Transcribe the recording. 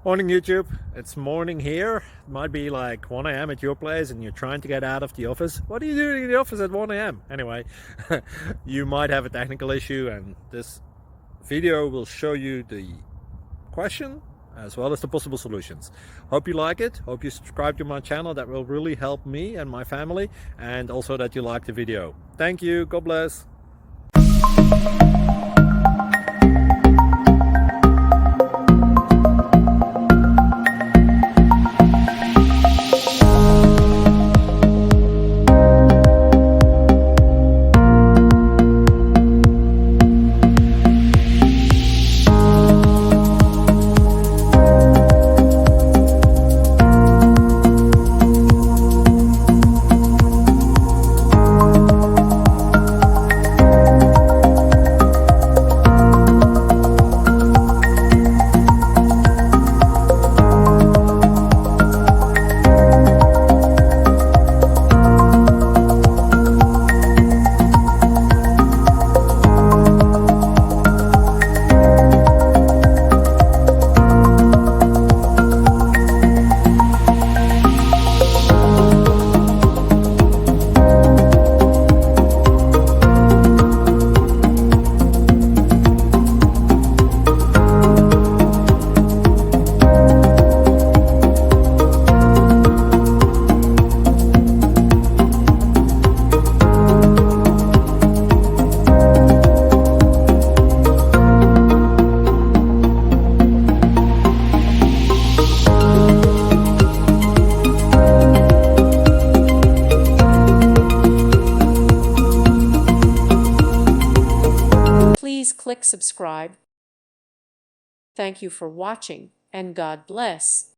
Morning YouTube, it's morning here. It might be like 1 a.m. at your place and you're trying to get out of the office. What are you doing in the office at 1 a.m.? Anyway, you might have a technical issue and this video will show you the question as well as the possible solutions. Hope you like it, hope you subscribe to my channel. That will really help me and my family, and also that you like the video. Thank you, God bless. Please click subscribe. Thank you for watching, and God bless.